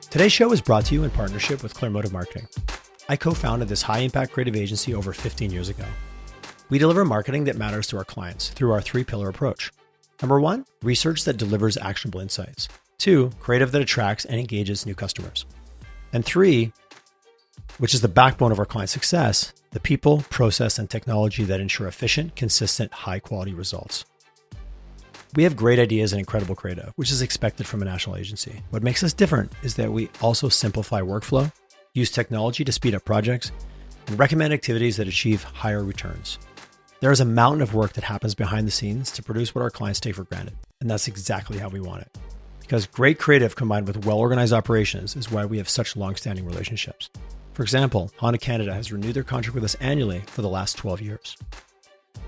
Today's show is brought to you in partnership with Clearmotive Marketing. I co-founded this high-impact creative agency over 15 years ago. We deliver marketing that matters to our clients through our three-pillar approach. Number one, research that delivers actionable insights. Two, creative that attracts and engages new customers. And three, which is the backbone of our client success, the people, process, and technology that ensure efficient, consistent, high-quality results. We have great ideas and incredible creative, which is expected from a national agency. What makes us different is that we also simplify workflow, use technology to speed up projects, and recommend activities that achieve higher returns. There is a mountain of work that happens behind the scenes to produce what our clients take for granted, and that's exactly how we want it. Because great creative combined with well-organized operations is why we have such long-standing relationships. For example, Honda Canada has renewed their contract with us annually for the last 12 years.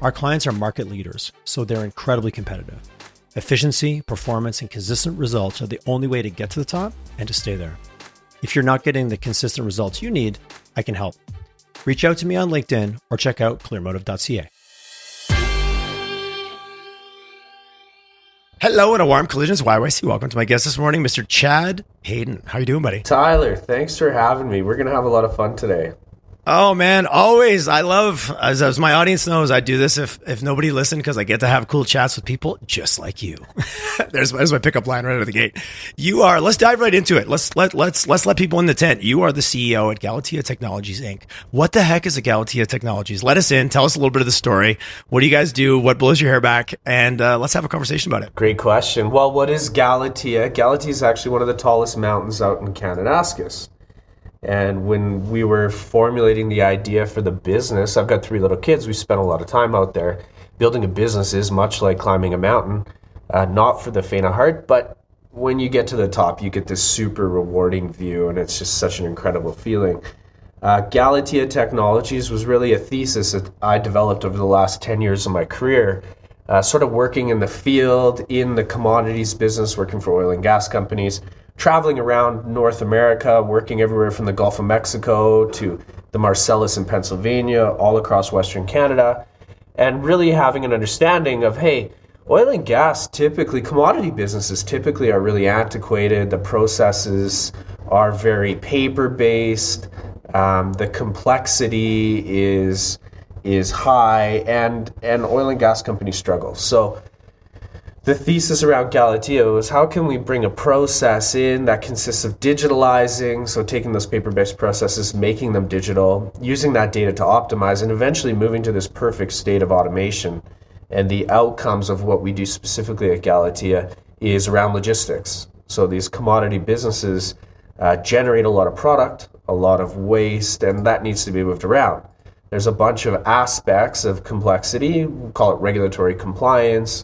Our clients are market leaders, so they're incredibly competitive. Efficiency, performance, and consistent results are the only way to get to the top and to stay there. If you're not getting the consistent results you need, I can help. Reach out to me on LinkedIn or check out clearmotive.ca. Hello and a warm Collisions YYC. Welcome to my guest this morning, Mr. Chad Hayden. How you doing, buddy? Tyler, thanks for having me. We're going to have a lot of fun today. Oh man, always. I love, as my audience knows, I do this if nobody listened because I get to have cool chats with people just like you. There's my pickup line right out of the gate. You are, let's dive right into it. Let's let people in the tent. You are the CEO at Galatea Technologies, Inc. What the heck is a Galatea Technologies? Let us in. Tell us a little bit of the story. What do you guys do? What blows your hair back? And let's have a conversation about it. Great question. Well, what is Galatea? Galatea is actually one of the tallest mountains out in Kananaskis. And when we were formulating the idea for the business, I've got 3 little kids. We spent a lot of time out there. Building a business is much like climbing a mountain, not for the faint of heart, but when you get to the top, you get this super rewarding view, and it's just such an incredible feeling. Galatea Technologies was really a thesis that I developed over the last 10 years of my career, sort of working in the field, in the commodities business, working for oil and gas companies, traveling around North America, working everywhere from the Gulf of Mexico to the Marcellus in Pennsylvania, all across Western Canada, and really having an understanding of, hey, oil and gas typically, commodity businesses typically are really antiquated. The processes are very paper-based. The complexity is high, and oil and gas companies struggle. So the thesis around Galatea was how can we bring a process in that consists of digitalizing, so taking those paper-based processes, making them digital, using that data to optimize, and eventually moving to this perfect state of automation. And the outcomes of what we do specifically at Galatea is around logistics. So these commodity businesses generate a lot of product, a lot of waste, and that needs to be moved around. There's a bunch of aspects of complexity, we call it regulatory compliance.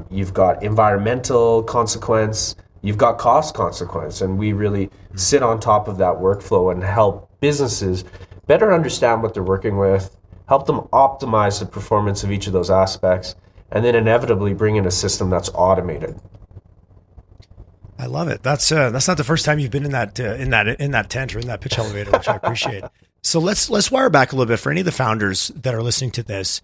You've got environmental consequence, you've got cost consequence, and we really sit on top of that workflow and help businesses better understand what they're working with, help them optimize the performance of each of those aspects, and then inevitably bring in a system that's automated. I love it. That's not the first time you've been in that tent or in that pitch elevator, which I appreciate. So let's wire back a little bit for any of the founders that are listening to this.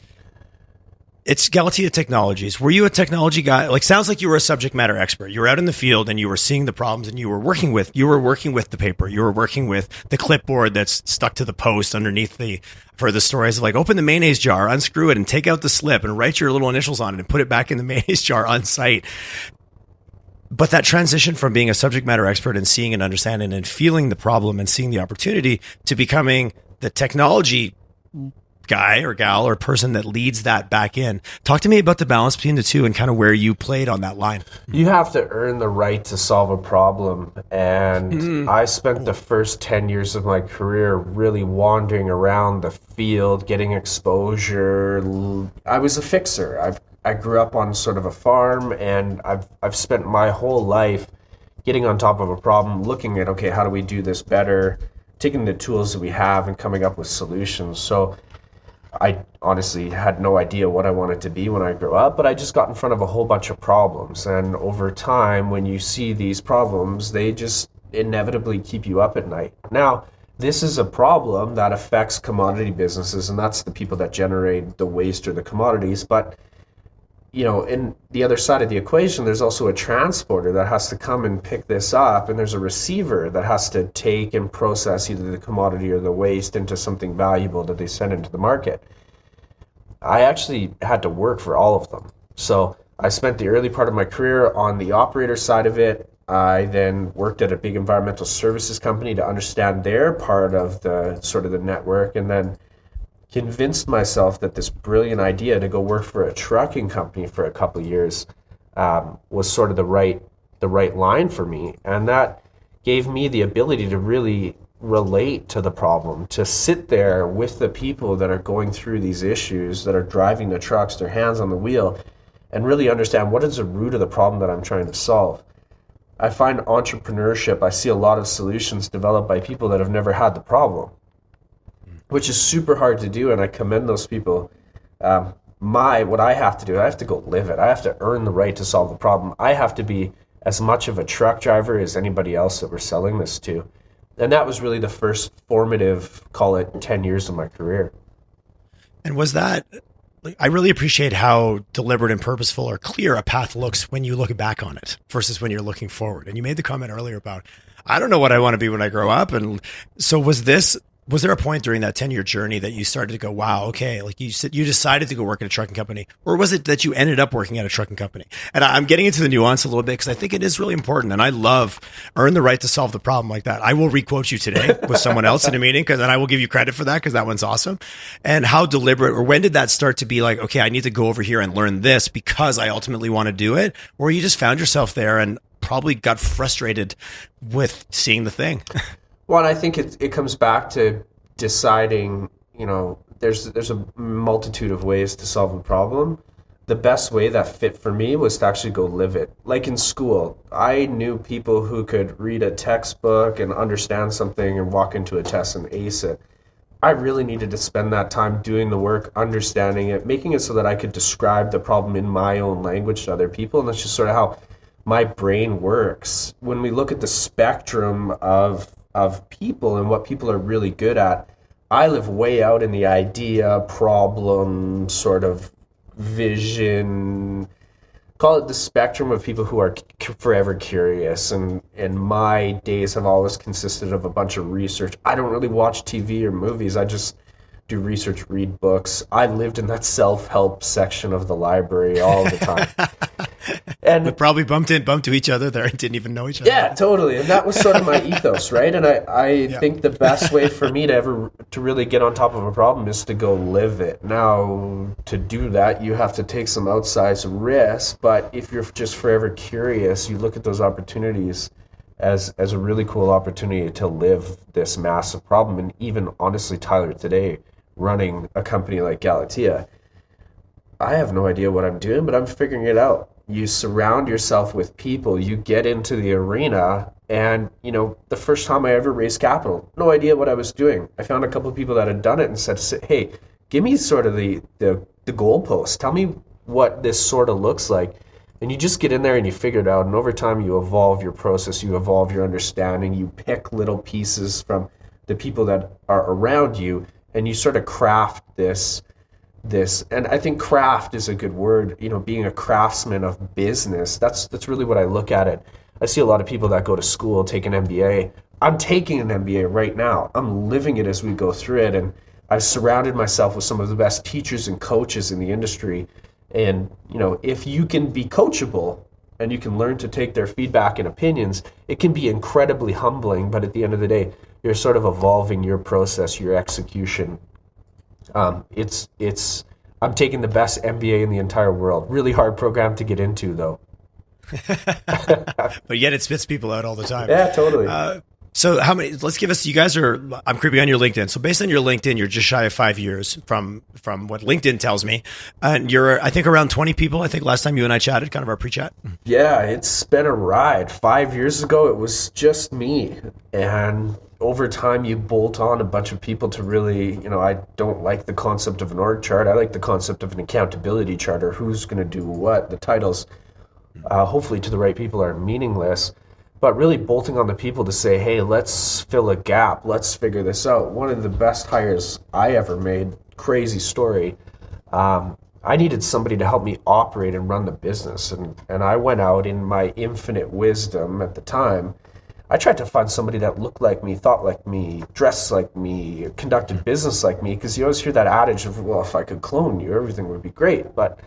It's Galatea Technologies. Were you a technology guy? Like, sounds like you were a subject matter expert. You were out in the field and you were seeing the problems and you were working with the paper. You were working with the clipboard that's stuck to the post underneath for the stories of like, open the mayonnaise jar, unscrew it and take out the slip and write your little initials on it and put it back in the mayonnaise jar on site. But that transition from being a subject matter expert and seeing and understanding and feeling the problem and seeing the opportunity to becoming the technology guy or gal or person that leads that back in. Talk to me about the balance between the two and kind of where you played on that line. You have to earn the right to solve a problem. And I spent the first 10 years of my career really wandering around the field, getting exposure. I was a fixer. I grew up on sort of a farm, and I've spent my whole life getting on top of a problem, looking at, okay, how do we do this better, taking the tools that we have and coming up with solutions. So I honestly had no idea what I wanted to be when I grew up, but I just got in front of a whole bunch of problems. And over time, when you see these problems, they just inevitably keep you up at night. Now, this is a problem that affects commodity businesses, and that's the people that generate the waste or the commodities. But in the other side of the equation, there's also a transporter that has to come and pick this up, and there's a receiver that has to take and process either the commodity or the waste into something valuable that they send into the market. I actually had to work for all of them. So I spent the early part of my career on the operator side of it. I then worked at a big environmental services company to understand their part of the sort of the network, and then convinced myself that this brilliant idea to go work for a trucking company for a couple of years was sort of the right line for me. And that gave me the ability to really relate to the problem, to sit there with the people that are going through these issues, that are driving the trucks, their hands on the wheel, and really understand what is the root of the problem that I'm trying to solve. I find entrepreneurship, I see a lot of solutions developed by people that have never had the problem, which is super hard to do, and I commend those people. What I have to do, I have to go live it. I have to earn the right to solve the problem. I have to be as much of a truck driver as anybody else that we're selling this to. And that was really the first formative, call it 10 years of my career. And was that, I really appreciate how deliberate and purposeful or clear a path looks when you look back on it versus when you're looking forward. And you made the comment earlier about, I don't know what I want to be when I grow up. And so was there a point during that 10-year journey that you started to go, wow, okay, like you said, you decided to go work at a trucking company, or was it that you ended up working at a trucking company? And I'm getting into the nuance a little bit because I think it is really important. And I love earn the right to solve the problem like that. I will requote you today with someone else in a meeting, because then I will give you credit for that, because that one's awesome. And how deliberate, or when did that start to be like, okay, I need to go over here and learn this because I ultimately want to do it? Or you just found yourself there and probably got frustrated with seeing the thing? Well, and I think it comes back to deciding, there's a multitude of ways to solve a problem. The best way that fit for me was to actually go live it. Like in school, I knew people who could read a textbook and understand something and walk into a test and ace it. I really needed to spend that time doing the work, understanding it, making it so that I could describe the problem in my own language to other people. And that's just sort of how my brain works. When we look at the spectrum of people and what people are really good at, I live way out in the idea, problem, sort of vision, call it the spectrum of people who are forever curious. And my days have always consisted of a bunch of research. I don't really watch TV or movies. I just do research, read books. I lived in that self-help section of the library all the time. And we probably bumped to each other there and didn't even know each other. Yeah, totally. And that was sort of my ethos, right? And I think the best way for me to really get on top of a problem is to go live it. Now, to do that, you have to take some outsized risks. But if you're just forever curious, you look at those opportunities as a really cool opportunity to live this massive problem. And even honestly, Tyler, today, running a company like Galatea, I have no idea what I'm doing, but I'm figuring it out. You surround yourself with people, you get into the arena, and the first time I ever raised capital, no idea what I was doing. I found a couple of people that had done it and said, hey, give me sort of the goalpost. Tell me what this sort of looks like. And you just get in there and you figure it out. And over time, you evolve your process, you evolve your understanding, you pick little pieces from the people that are around you, and you sort of craft this. And I think craft is a good word, being a craftsman of business. That's really what I look at it. I see a lot of people that go to school, take an MBA. I'm taking an MBA right now. I'm living it as we go through it. And I've surrounded myself with some of the best teachers and coaches in the industry. And, if you can be coachable and you can learn to take their feedback and opinions, it can be incredibly humbling. But at the end of the day, you're sort of evolving your process, your execution. I'm taking the best MBA in the entire world. Really hard program to get into, though. But yet it spits people out all the time. Yeah, totally. So how many, I'm creeping on your LinkedIn. So based on your LinkedIn, you're just shy of 5 years from what LinkedIn tells me. And you're, I think, around 20 people. I think last time you and I chatted, kind of our pre-chat. Yeah, it's been a ride. 5 years ago, it was just me. And over time, you bolt on a bunch of people to really, I don't like the concept of an org chart. I like the concept of an accountability charter. Who's going to do what? The titles, hopefully to the right people, are meaningless. But really bolting on the people to say, hey, let's fill a gap. Let's figure this out. One of the best hires I ever made, crazy story. I needed somebody to help me operate and run the business. And I went out in my infinite wisdom at the time. I tried to find somebody that looked like me, thought like me, dressed like me, conducted business like me, because you always hear that adage of, well, if I could clone you, everything would be great. But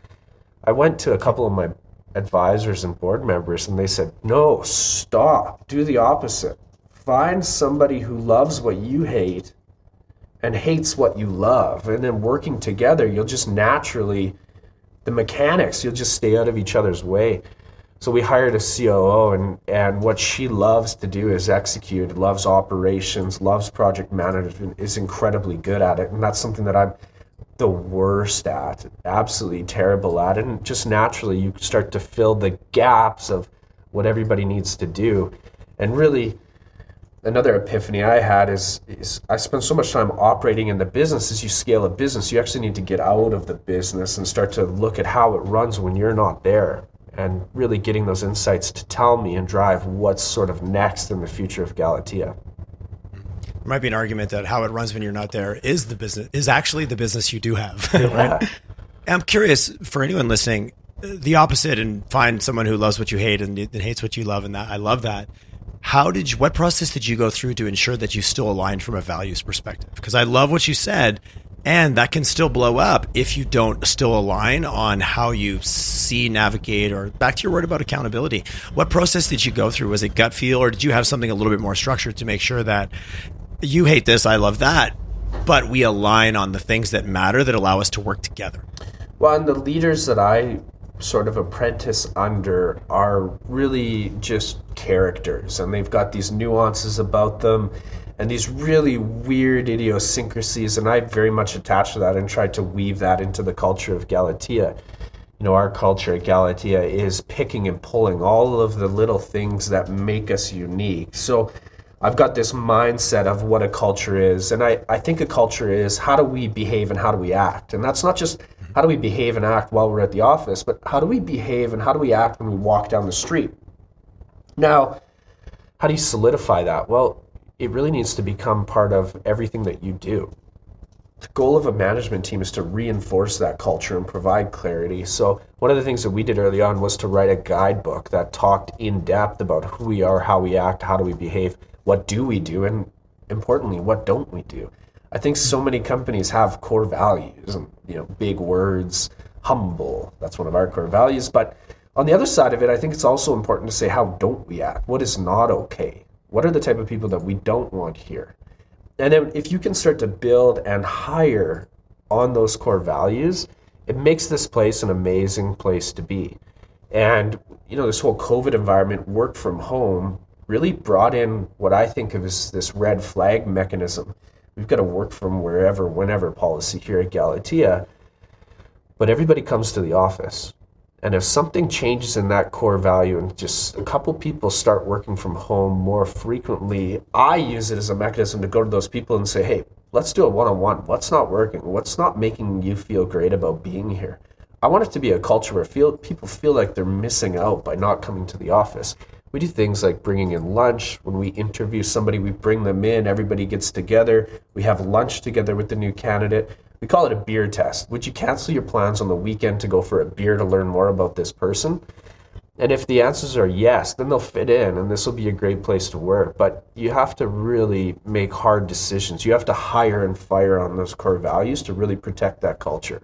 I went to a couple of my advisors and board members, and they said, no, stop, do the opposite. Find somebody who loves what you hate and hates what you love. And then working together, you'll just naturally, the mechanics, you'll just stay out of each other's way. So we hired a COO, and what she loves to do is execute, loves operations, loves project management, is incredibly good at it. And that's something that I'm the worst at, absolutely terrible at. And just naturally, you start to fill the gaps of what everybody needs to do. And really, another epiphany I had is I spent so much time operating in the business. As you scale a business, you actually need to get out of the business and start to look at how it runs when you're not there, and really getting those insights to tell me and drive what's sort of next in the future of Galatea. There might be an argument that how it runs when you're not there is the business, is actually the business you do have, right? I'm curious, for anyone listening, the opposite, and find someone who loves what you hate and hates what you love, and that I love that. What process did you go through to ensure that you still aligned from a values perspective? Because I love what you said, and that can still blow up if you don't still align on how you see, navigate, or back to your word about accountability. What process did you go through? Was it gut feel, or did you have something a little bit more structured to make sure that you hate this, I love that, but we align on the things that matter that allow us to work together? Well, and the leaders that I sort of apprentice under are really just characters, and they've got these nuances about them and these really weird idiosyncrasies, and I very much attached to that and tried to weave that into the culture of Galatea. You know, our culture at Galatea is picking and pulling all of the little things that make us unique. So I've got this mindset of what a culture is, and I think a culture is how do we behave and how do we act. And that's not just how do we behave and act while we're at the office, but how do we behave and how do we act when we walk down the street. Now, how do you solidify that? Well, it really needs to become part of everything that you do. The goal of a management team is to reinforce that culture and provide clarity. So one of the things that we did early on was to write a guidebook that talked in depth about who we are, how we act, how do we behave, what do we do, and importantly, what don't we do. I think so many companies have core values and, big words, humble, that's one of our core values. But on the other side of it, I think it's also important to say, how don't we act? What is not okay? What are the type of people that we don't want here? And then if you can start to build and hire on those core values, it makes this place an amazing place to be. And, this whole COVID environment, work from home, really brought in what I think of as this red flag mechanism. We've got a work from wherever, whenever policy here at Galatea, but everybody comes to the office. And if something changes in that core value and just a couple people start working from home more frequently, I use it as a mechanism to go to those people and say, hey, let's do a one-on-one. What's not working? What's not making you feel great about being here? I want it to be a culture where people feel like they're missing out by not coming to the office. We do things like bringing in lunch. When we interview somebody, we bring them in, everybody gets together. We have lunch together with the new candidate. We call it a beer test. Would you cancel your plans on the weekend to go for a beer to learn more about this person? And if the answers are yes, then they'll fit in and this will be a great place to work. But you have to really make hard decisions. You have to hire and fire on those core values to really protect that culture.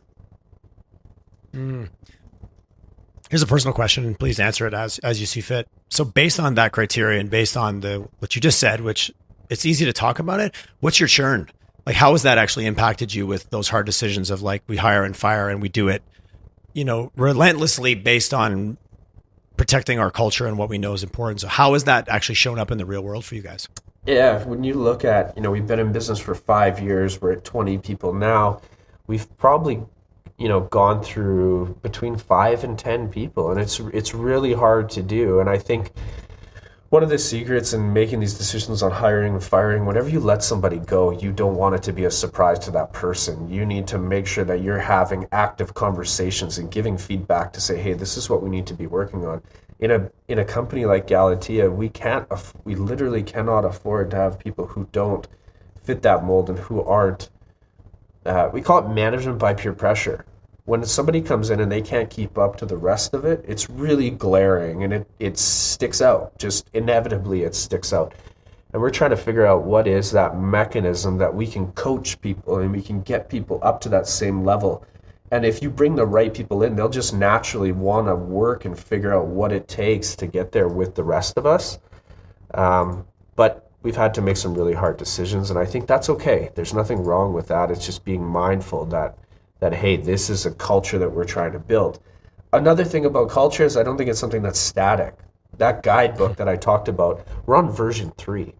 Here's a personal question. Please answer it as you see fit. So based on that criteria and based on what you just said, which it's easy to talk about it, what's your churn? Like, how has that actually impacted you with those hard decisions of like, we hire and fire and we do it, relentlessly based on protecting our culture and what we know is important. So how has that actually shown up in the real world for you guys? Yeah, when you look at, we've been in business for 5 years, we're at 20 people now. We've probably, gone through between 5 and 10 people, and it's really hard to do. And I think one of the secrets in making these decisions on hiring and firing, whenever you let somebody go, you don't want it to be a surprise to that person. You need to make sure that you're having active conversations and giving feedback to say, hey, this is what we need to be working on. In a company like Galatea, we literally cannot afford to have people who don't fit that mold and who aren't. We call it management by peer pressure. when somebody comes in and they can't keep up to the rest of it, it's really glaring, and it sticks out. Just inevitably it sticks out. And we're trying to figure out what is that mechanism that we can coach people and we can get people up to that same level. And if you bring the right people in, they'll just naturally want to work and figure out what it takes to get there with the rest of us. But we've had to make some really hard decisions, and I think that's okay. There's nothing wrong with that. It's just being mindful that hey, this is a culture that we're trying to build. Another thing about culture is I don't think it's something that's static. That guidebook that I talked about, we're on version 3.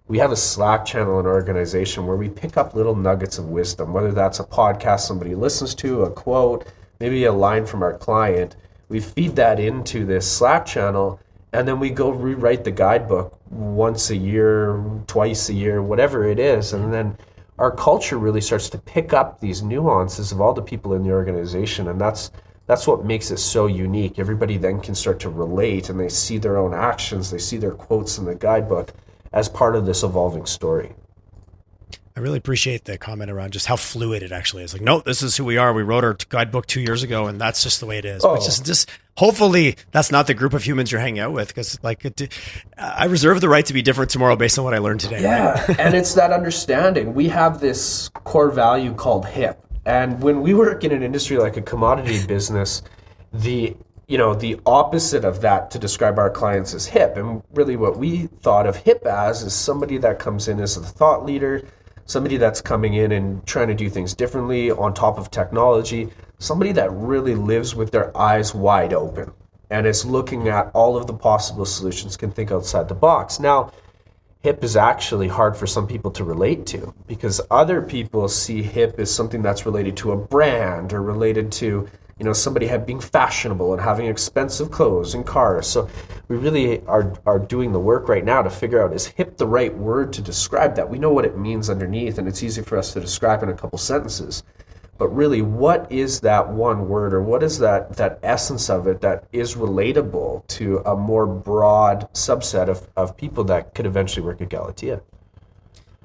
We have a Slack channel in our organization where we pick up little nuggets of wisdom, whether that's a podcast somebody listens to, a quote, maybe a line from our client. We feed that into this Slack channel, and then we go rewrite the guidebook once a year, twice a year, whatever it is. And then our culture really starts to pick up these nuances of all the people in the organization, and that's what makes it so unique. Everybody then can start to relate, and they see their own actions, they see their quotes in the guidebook as part of this evolving story. I really appreciate the comment around just how fluid it actually is. Like, no, this is who we are. We wrote our guidebook 2 years ago, and that's just the way it is. Oh. Which is just hopefully that's not the group of humans you're hanging out with, because I reserve the right to be different tomorrow based on what I learned today. Yeah, right? And it's that understanding. We have this core value called HIP, and when we work in an industry like a commodity business, the opposite of that to describe our clients is HIP. And really what we thought of HIP as is somebody that comes in as a thought leader, somebody that's coming in and trying to do things differently on top of technology, somebody that really lives with their eyes wide open and is looking at all of the possible solutions, can think outside the box. Now, HIP is actually hard for some people to relate to, because other people see HIP as something that's related to a brand or related to somebody being fashionable and having expensive clothes and cars. So we really are doing the work right now to figure out, is HIP the right word to describe that? We know what it means underneath, and it's easy for us to describe in a couple sentences. But really, what is that one word, or what is that essence of it that is relatable to a more broad subset of people that could eventually work at Galatea?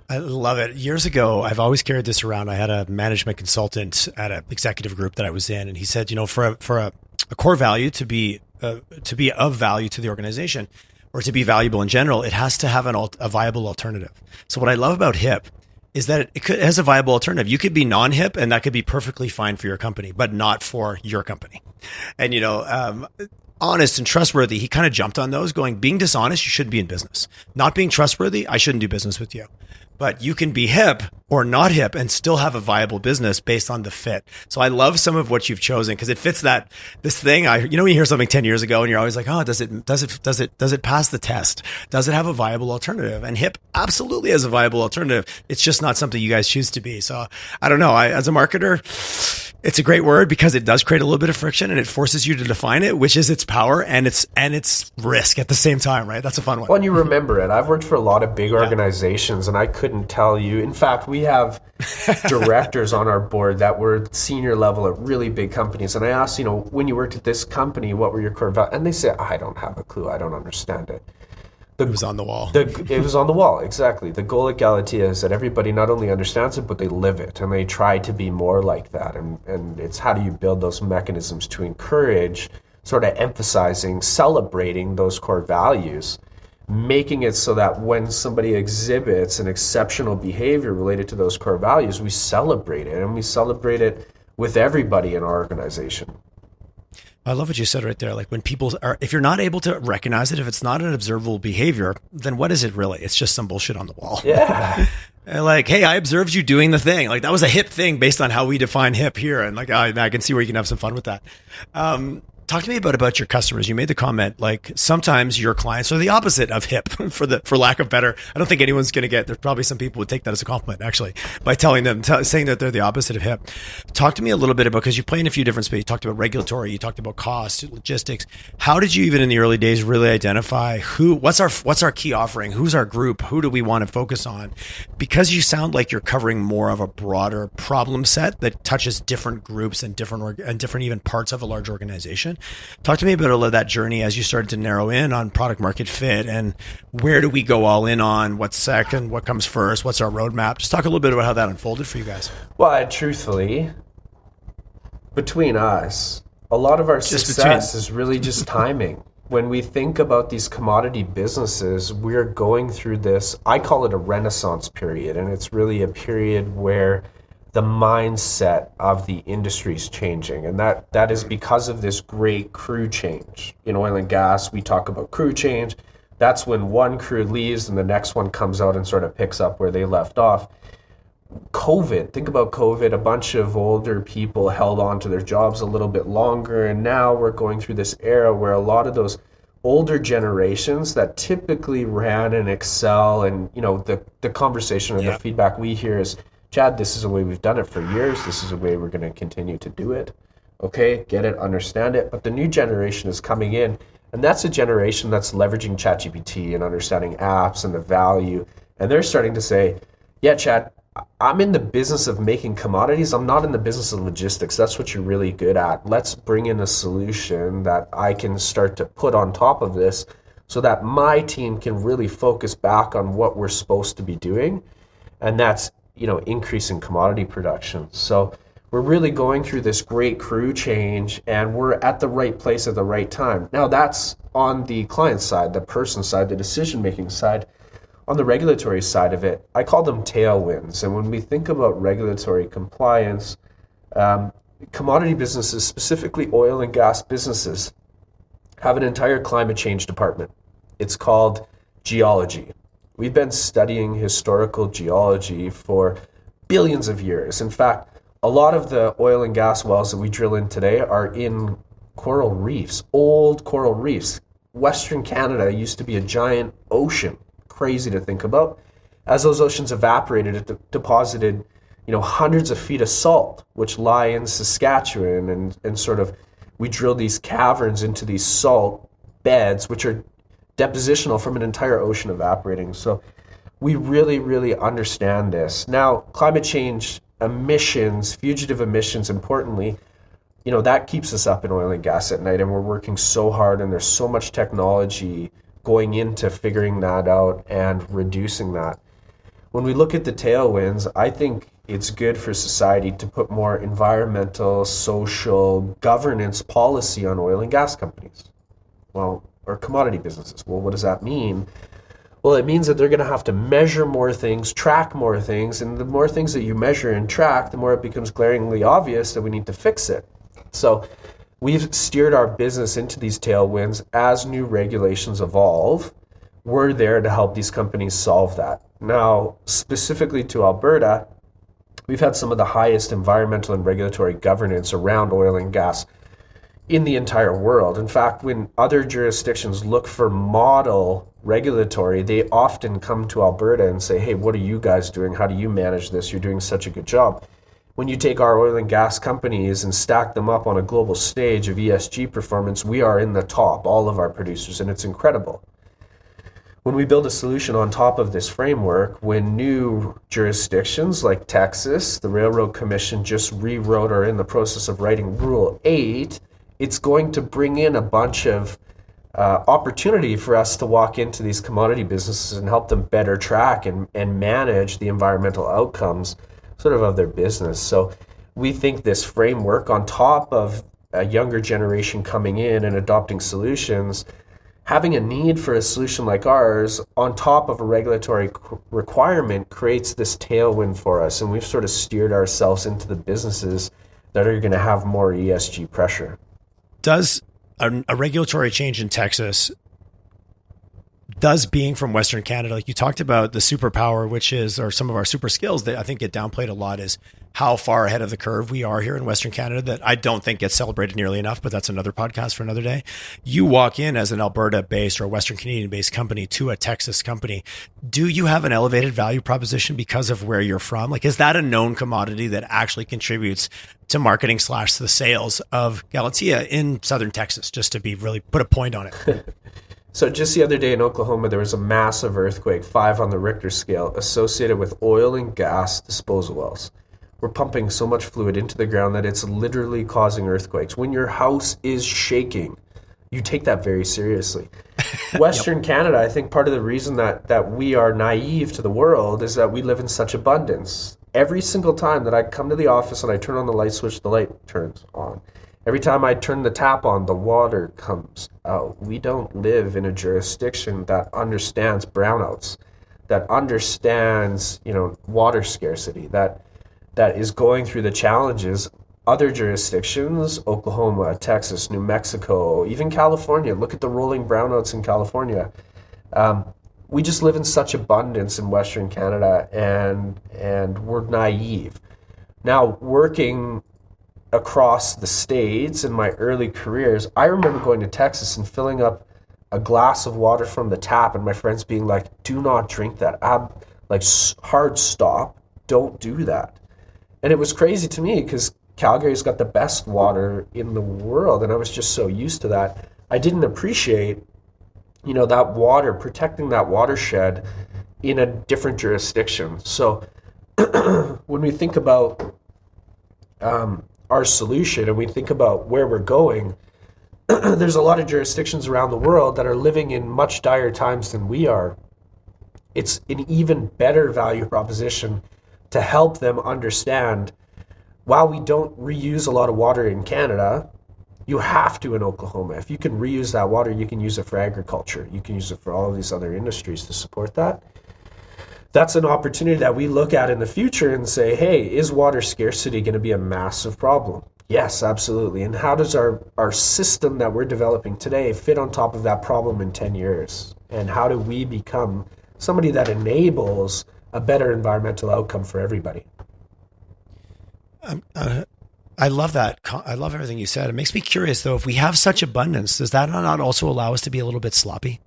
I love it. Years ago, I've always carried this around. I had a management consultant at an executive group that I was in, and he said, for a core value to be of value to the organization, or to be valuable in general, it has to have a viable alternative. So what I love about HIP is that it has a viable alternative. You could be non-HIP, and that could be perfectly fine for your company, but not for your company. And honest and trustworthy, he kind of jumped on those, going, being dishonest, you shouldn't be in business. Not being trustworthy, I shouldn't do business with you. But you can be HIP or not HIP and still have a viable business based on the fit. So I love some of what you've chosen, because it fits this thing. When you hear something 10 years ago and you're always like, oh, does it pass the test? Does it have a viable alternative? And HIP absolutely has a viable alternative. It's just not something you guys choose to be. So I don't know. As a marketer, it's a great word because it does create a little bit of friction, and it forces you to define it, which is its power and its risk at the same time, right? That's a fun one. Well, and you remember it. I've worked for a lot of big organizations, and I couldn't tell you. In fact, we have directors on our board that were senior level at really big companies. And I asked, when you worked at this company, what were your core values? And they said, I don't have a clue. I don't understand it. It was on the wall. It was on the wall, exactly. The goal at Galatea is that everybody not only understands it, but they live it, and they try to be more like that. And it's how do you build those mechanisms to encourage, sort of emphasizing, celebrating those core values, making it so that when somebody exhibits an exceptional behavior related to those core values, we celebrate it, and we celebrate it with everybody in our organization. I love what you said right there. Like, when people if you're not able to recognize it, if it's not an observable behavior, then what is it really? It's just some bullshit on the wall. Yeah. Like, hey, I observed you doing the thing. Like, that was a HIP thing based on how we define HIP here. And like, I can see where you can have some fun with that. Talk to me about your customers. You made the comment, like, sometimes your clients are the opposite of HIP, for lack of better. I don't think anyone's going to there's probably some people would take that as a compliment, actually, by telling them, saying that they're the opposite of HIP. Talk to me a little bit about, because you play in a few different spaces. You talked about regulatory, you talked about cost, logistics. How did you, even in the early days, really identify what's our key offering? Who's our group? Who do we want to focus on? Because you sound like you're covering more of a broader problem set that touches different groups and different even parts of a large organization. Talk to me about that journey as you started to narrow in on product market fit, and where do we go all in on? What's second? What comes first? What's our roadmap? Just talk a little bit about how that unfolded for you guys. Well, truthfully, between us, a lot of our Just success is really just timing. When we think about these commodity businesses, we're going through this, I call it a renaissance period, and it's really a period where the mindset of the industry is changing, and that is because of this great crew change. In oil and gas, we talk about crew change. That's when one crew leaves and the next one comes out and sort of picks up where they left off. COVID, think about COVID, a bunch of older people held on to their jobs a little bit longer, and now we're going through this era where a lot of those older generations that typically ran in Excel, and the conversation or the feedback we hear is, Chad, this is the way we've done it for years, this is the way we're going to continue to do it. Okay, get it, understand it. But the new generation is coming in, and that's a generation that's leveraging ChatGPT and understanding apps and the value, and they're starting to say, yeah, Chad, I'm in the business of making commodities. I'm not in the business of logistics. That's what you're really good at. Let's bring in a solution that I can start to put on top of this so that my team can really focus back on what we're supposed to be doing. And that's, increasing commodity production. So we're really going through this great crew change, and we're at the right place at the right time. Now that's on the client side, the person side, the decision-making side. On the regulatory side of it, I call them tailwinds. And when we think about regulatory compliance, commodity businesses, specifically oil and gas businesses, have an entire climate change department. It's called geology. We've been studying historical geology for billions of years. In fact, a lot of the oil and gas wells that we drill in today are in coral reefs, old coral reefs. Western Canada used to be a giant ocean. Crazy to think about. As those oceans evaporated, it deposited, hundreds of feet of salt, which lie in Saskatchewan, and sort of we drill these caverns into these salt beds, which are depositional from an entire ocean evaporating. So we really, really understand this. Now, climate change emissions, fugitive emissions, importantly, that keeps us up in oil and gas at night, and we're working so hard, and there's so much technology going into figuring that out and reducing that. When we look at the tailwinds, I think it's good for society to put more environmental, social, governance policy on oil and gas companies. Or commodity businesses. Well, what does that mean? Well, it means that they're going to have to measure more things, track more things, and the more things that you measure and track, the more it becomes glaringly obvious that we need to fix it. So we've steered our business into these tailwinds. As new regulations evolve, we're there to help these companies solve that. Now, specifically to Alberta, we've had some of the highest environmental and regulatory governance around oil and gas in the entire world. In fact, when other jurisdictions look for model regulatory, they often come to Alberta and say, hey, what are you guys doing? How do you manage this? You're doing such a good job. When you take our oil and gas companies and stack them up on a global stage of ESG performance, we are in the top, all of our producers, and it's incredible. When we build a solution on top of this framework, when new jurisdictions like Texas, the Railroad Commission just rewrote or in the process of writing Rule 8, it's going to bring in a bunch of opportunity for us to walk into these commodity businesses and help them better track and manage the environmental outcomes sort of their business. So we think this framework, on top of a younger generation coming in and adopting solutions, having a need for a solution like ours on top of a regulatory requirement creates this tailwind for us. And we've sort of steered ourselves into the businesses that are going to have more ESG pressure. Does a regulatory change in Texas, does being from Western Canada, like you talked about the superpower, which is, or some of our super skills that I think get downplayed a lot, is how far ahead of the curve we are here in Western Canada, that I don't think gets celebrated nearly enough, but that's another podcast for another day. You walk in as an Alberta-based or a Western Canadian-based company to a Texas company. Do you have an elevated value proposition because of where you're from? Like, is that a known commodity that actually contributes to marketing / the sales of Galatea in Southern Texas, just to be really put a point on it? So just the other day in Oklahoma, there was a massive earthquake, 5 on the Richter scale, associated with oil and gas disposal wells. We're pumping so much fluid into the ground that it's literally causing earthquakes. When your house is shaking, you take that very seriously. Western Canada, I think part of the reason that we are naive to the world is that we live in such abundance. every single time that I come to the office and I turn on the light switch, the light turns on. Every time I turn the tap on, the water comes out. We don't live in a jurisdiction that understands brownouts, that understands, water scarcity, that is going through the challenges. Other jurisdictions, Oklahoma, Texas, New Mexico, even California, look at the rolling brownouts in California. We just live in such abundance in Western Canada, and we're naive. Now, working across the states in my early careers, I remember going to Texas and filling up a glass of water from the tap, and my friends being like, do not drink that. Hard stop, don't do that. And it was crazy to me because Calgary's got the best water in the world, and I was just so used to that. I didn't appreciate, that water, protecting that watershed in a different jurisdiction. So when we think about our solution and we think about where we're going, there's a lot of jurisdictions around the world that are living in much dire times than we are. It's an even better value proposition to help them understand, while we don't reuse a lot of water in Canada, you have to in Oklahoma. If you can reuse that water, you can use it for agriculture. You can use it for all of these other industries to support that. That's an opportunity that we look at in the future and say, hey, is water scarcity going to be a massive problem? Yes, absolutely. And how does our system that we're developing today fit on top of that problem in 10 years? And how do we become somebody that enables a better environmental outcome for everybody? I love that. I love everything you said. It makes me curious, though, if we have such abundance, does that not also allow us to be a little bit sloppy?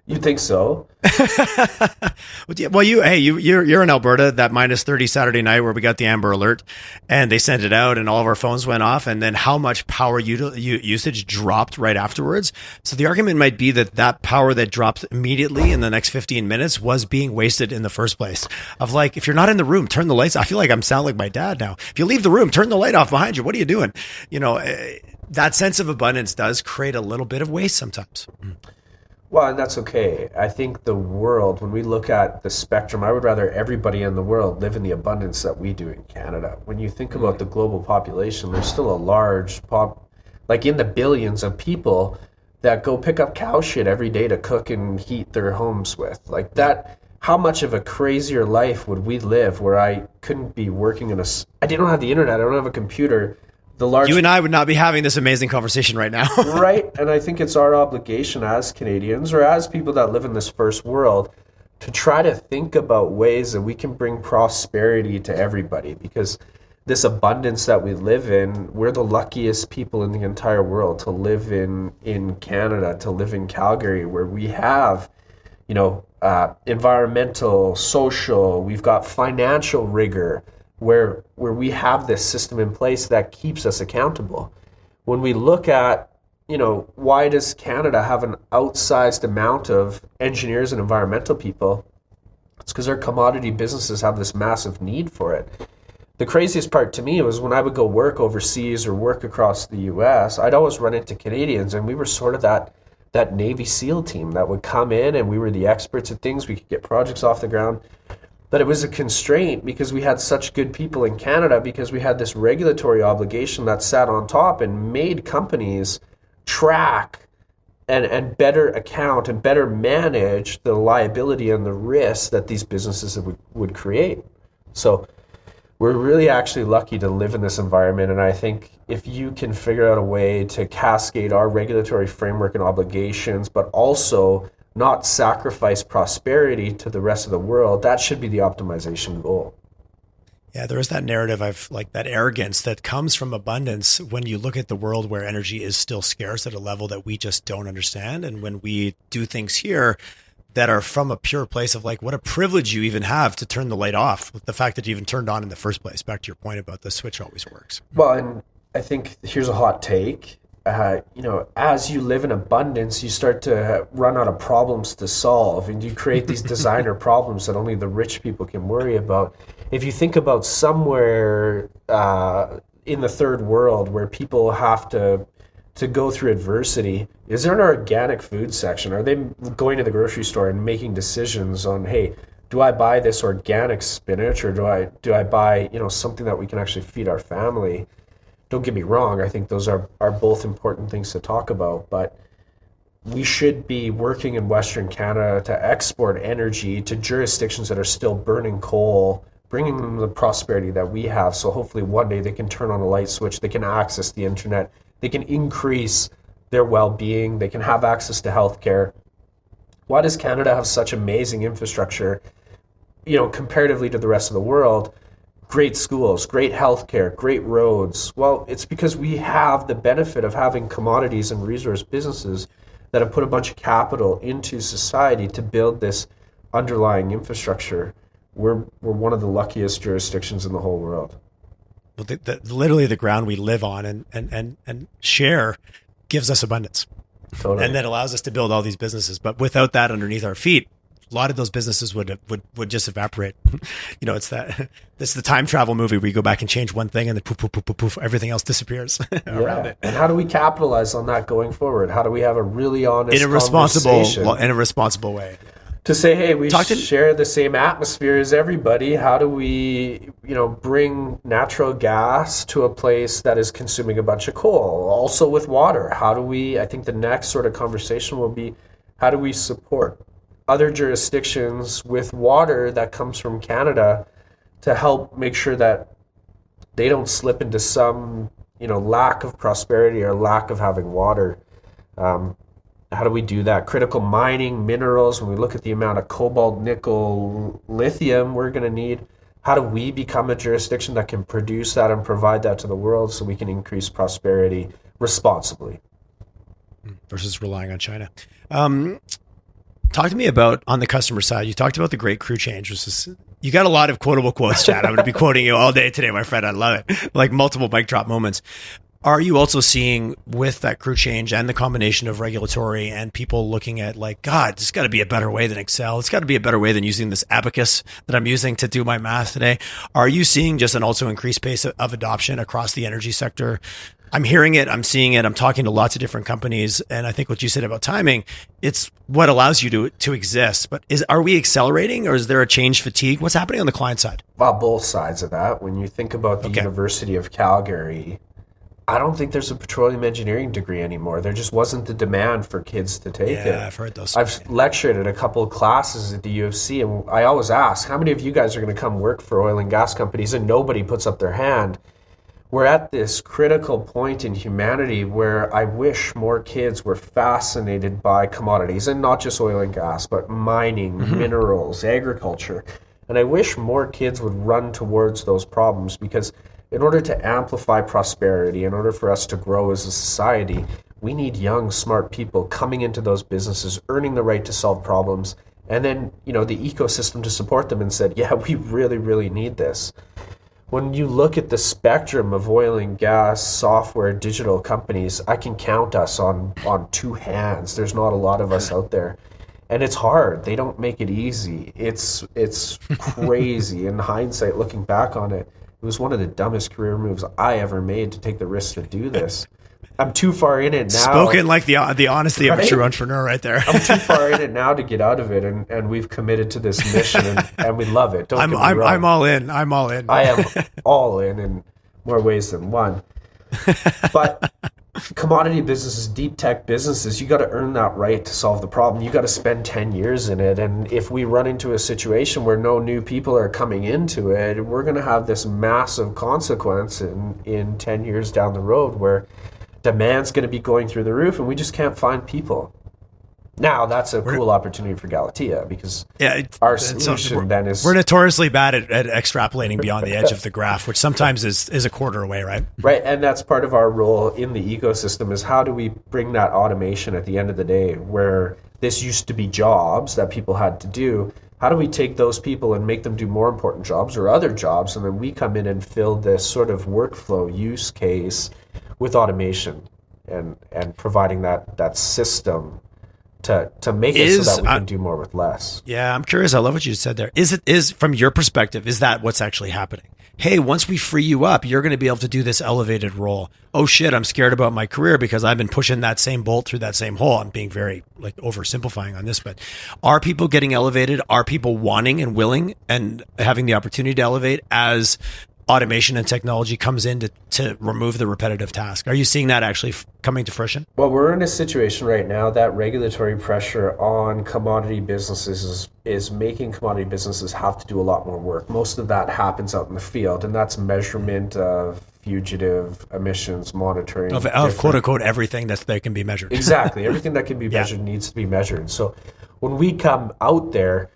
You think so? Well, you're in Alberta, that -30 Saturday night where we got the Amber Alert and they sent it out and all of our phones went off, and then how much power usage dropped right afterwards. So the argument might be that power that dropped immediately in the next 15 minutes was being wasted in the first place. Of like, if you're not in the room, turn the lights. I feel like I'm sounding like my dad now. If you leave the room, turn the light off behind you. What are you doing? That sense of abundance does create a little bit of waste sometimes. Well, and that's okay. I think the world, when we look at the spectrum, I would rather everybody in the world live in the abundance that we do in Canada. When you think about the global population, there's still a large in the billions of people that go pick up cow shit every day to cook and heat their homes with. Like that, how much of a crazier life would we live where I couldn't be working I don't have the internet, I don't have a computer. You and I would not be having this amazing conversation right now. Right. And I think it's our obligation as Canadians or as people that live in this first world to try to think about ways that we can bring prosperity to everybody, because this abundance that we live in, we're the luckiest people in the entire world to live in Canada, to live in Calgary, where we have, environmental, social, we've got financial rigor, where we have this system in place that keeps us accountable. When we look at, why does Canada have an outsized amount of engineers and environmental people? It's because our commodity businesses have this massive need for it. The craziest part to me was when I would go work overseas or work across the US, I'd always run into Canadians, and we were sort of that Navy SEAL team that would come in, and we were the experts at things. We could get projects off the ground. But it was a constraint because we had such good people in Canada, because we had this regulatory obligation that sat on top and made companies track and better account and better manage the liability and the risk that these businesses would create. So we're really actually lucky to live in this environment. And I think if you can figure out a way to cascade our regulatory framework and obligations, but also not sacrifice prosperity to the rest of the world, that should be the optimization goal. Yeah, there is that narrative of that arrogance that comes from abundance when you look at the world where energy is still scarce at a level that we just don't understand. And when we do things here that are from a pure place of what a privilege you even have to turn the light off, the fact that you even turned on in the first place, back to your point about the switch always works. Well, and I think here's a hot take. As you live in abundance, you start to run out of problems to solve, and you create these designer problems that only the rich people can worry about. If you think about somewhere in the third world where people have to go through adversity, is there an organic food section? Are they going to the grocery store and making decisions on, hey, do I buy this organic spinach, or do I buy, something that we can actually feed our family? Don't get me wrong, I think those are both important things to talk about, but we should be working in Western Canada to export energy to jurisdictions that are still burning coal, bringing them the prosperity that we have. So hopefully one day they can turn on a light switch, they can access the internet, they can increase their well-being, they can have access to healthcare. Why does Canada have such amazing infrastructure, comparatively to the rest of the world? Great schools, great healthcare, great roads. Well, it's because we have the benefit of having commodities and resource businesses that have put a bunch of capital into society to build this underlying infrastructure. We're one of the luckiest jurisdictions in the whole world. Well, literally the ground we live on and share gives us abundance. Totally. And that allows us to build all these businesses. But without that underneath our feet, a lot of those businesses would just evaporate. It's the time travel movie where you go back and change one thing and then poof, poof, poof, poof, poof, everything else disappears around it. And how do we capitalize on that going forward? How do we have a really honest in a responsible way? To say, hey, we share the same atmosphere as everybody. How do we, bring natural gas to a place that is consuming a bunch of coal? Also with water, I think the next sort of conversation will be, how do we support other jurisdictions with water that comes from Canada to help make sure that they don't slip into some, lack of prosperity or lack of having water? How do we do that? Critical mining, minerals, when we look at the amount of cobalt, nickel, lithium we're going to need, how do we become a jurisdiction that can produce that and provide that to the world so we can increase prosperity responsibly? Versus relying on China. Talk to me about, on the customer side, you talked about the great crew change, which is, you got a lot of quotable quotes, Chad. I'm going to be quoting you all day today, my friend. I love it. Like multiple mic drop moments. Are you also seeing with that crew change and the combination of regulatory and people looking at like, God, there's got to be a better way than Excel. It's got to be a better way than using this abacus that I'm using to do my math today. Are you seeing just an also increased pace of adoption across the energy sector? I'm hearing it. I'm seeing it. I'm talking to lots of different companies. And I think what you said about timing, it's what allows you to exist. But are we accelerating, or is there a change fatigue? What's happening on the client side? Well, both sides of that. When you think about the University of Calgary, I don't think there's a petroleum engineering degree anymore. There just wasn't the demand for kids to take it. Yeah, I've heard those. I've lectured at a couple of classes at the U of C, and I always ask, how many of you guys are going to come work for oil and gas companies? And nobody puts up their hand. We're at this critical point in humanity where I wish more kids were fascinated by commodities, and not just oil and gas, but mining, minerals, agriculture. And I wish more kids would run towards those problems, because in order to amplify prosperity, in order for us to grow as a society, we need young, smart people coming into those businesses, earning the right to solve problems, and then, the ecosystem to support them and said, yeah, we really, really need this. When you look at the spectrum of oil and gas, software, digital companies, I can count us on two hands. There's not a lot of us out there. And it's hard. They don't make it easy. It's crazy. In hindsight, looking back on it, it was one of the dumbest career moves I ever made to take the risk to do this. I'm too far in it now. Spoken like the honesty of a true entrepreneur right there. I'm too far in it now to get out of it, and we've committed to this mission, and we love it. Don't get me wrong. I'm all in. I'm all in. I am all in more ways than one. But commodity businesses, deep tech businesses, you got to earn that right to solve the problem. You got to spend 10 years in it. And if we run into a situation where no new people are coming into it, we're going to have this massive consequence in 10 years down the road where demand's going to be going through the roof and we just can't find people. Now, that's a cool opportunity for Galatea, because our solution then is... We're notoriously bad at extrapolating beyond the edge of the graph, which sometimes is a quarter away, right? Right, and that's part of our role in the ecosystem, is how do we bring that automation at the end of the day, where this used to be jobs that people had to do. How do we take those people and make them do more important jobs or other jobs, and then we come in and fill this sort of workflow use case with automation and providing that system to make it so that we can do more with less. Yeah, I'm curious. I love what you just said there. Is from your perspective, is that what's actually happening? Hey, once we free you up, you're going to be able to do this elevated role. Oh shit, I'm scared about my career because I've been pushing that same bolt through that same hole. I'm being very like oversimplifying on this, but are people getting elevated? Are people wanting and willing and having the opportunity to elevate as automation and technology comes in to remove the repetitive task? Are you seeing that actually coming to fruition? Well, we're in a situation right now that regulatory pressure on commodity businesses is making commodity businesses have to do a lot more work. Most of that happens out in the field, and that's measurement of fugitive emissions, monitoring. Of quote unquote everything that can be measured. Exactly. Everything that can be measured needs to be measured. So when we come out there,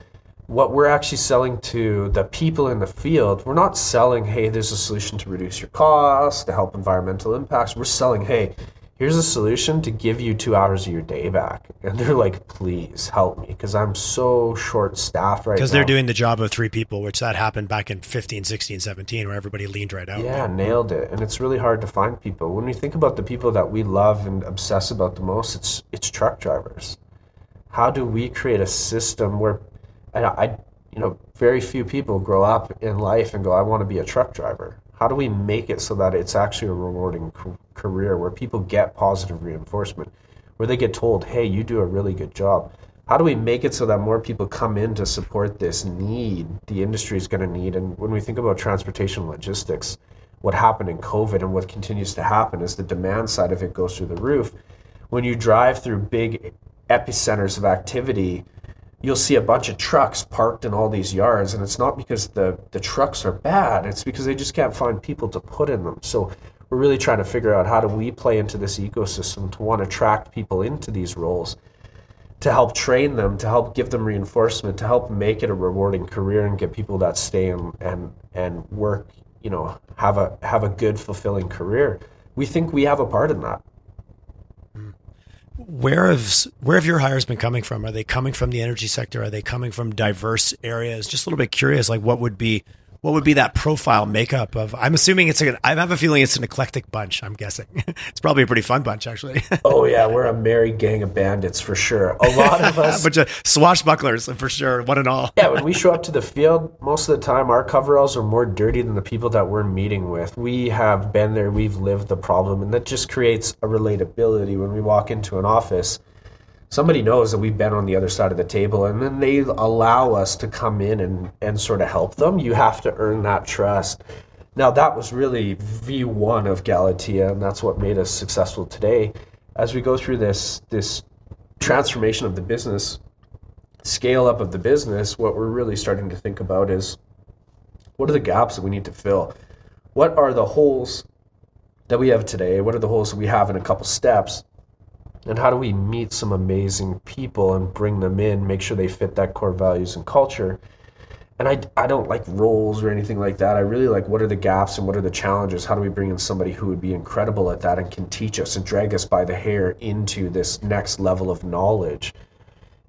what we're actually selling to the people in the field, we're not selling, hey, there's a solution to reduce your costs, to help environmental impacts. We're selling, hey, here's a solution to give you 2 hours of your day back. And they're like, please help me, because I'm so short-staffed right now. Because they're doing the job of 3 people, which that happened back in 15, 16, 17, where everybody leaned right out. Yeah, nailed it. And it's really hard to find people. When we think about the people that we love and obsess about the most, it's truck drivers. How do we create a system where very few people grow up in life and go, I want to be a truck driver. How do we make it so that it's actually a rewarding career where people get positive reinforcement, where they get told, hey, you do a really good job? How do we make it so that more people come in to support this need the industry is going to need? And when we think about transportation logistics, what happened in COVID and what continues to happen is the demand side of it goes through the roof. When you drive through big epicenters of activity, you'll see a bunch of trucks parked in all these yards, and it's not because the trucks are bad, it's because they just can't find people to put in them. So we're really trying to figure out how do we play into this ecosystem to want to attract people into these roles, to help train them, to help give them reinforcement, to help make it a rewarding career and get people that stay and work, have a good, fulfilling career. We think we have a part in that. Where have your hires been coming from? Are they coming from the energy sector? Are they coming from diverse areas? Just a little bit curious, like what would be that profile makeup of? I'm assuming I have a feeling it's an eclectic bunch. I'm guessing it's probably a pretty fun bunch, actually. Oh yeah, we're a merry gang of bandits for sure. A lot of us, a bunch of swashbucklers for sure, one and all. Yeah, when we show up to the field, most of the time our coveralls are more dirty than the people that we're meeting with. We have been there, we've lived the problem, and that just creates a relatability. When we walk into an office, somebody knows that we've been on the other side of the table, and then they allow us to come in and sort of help them. You have to earn that trust. Now, that was really V1 of Galatea, and that's what made us successful today. As we go through this transformation of the business, scale up of the business, what we're really starting to think about is, what are the gaps that we need to fill? What are the holes that we have today? What are the holes that we have in a couple steps? And how do we meet some amazing people and bring them in, make sure they fit that core values and culture? And I don't like roles or anything like that. I really like, what are the gaps and what are the challenges? How do we bring in somebody who would be incredible at that and can teach us and drag us by the hair into this next level of knowledge?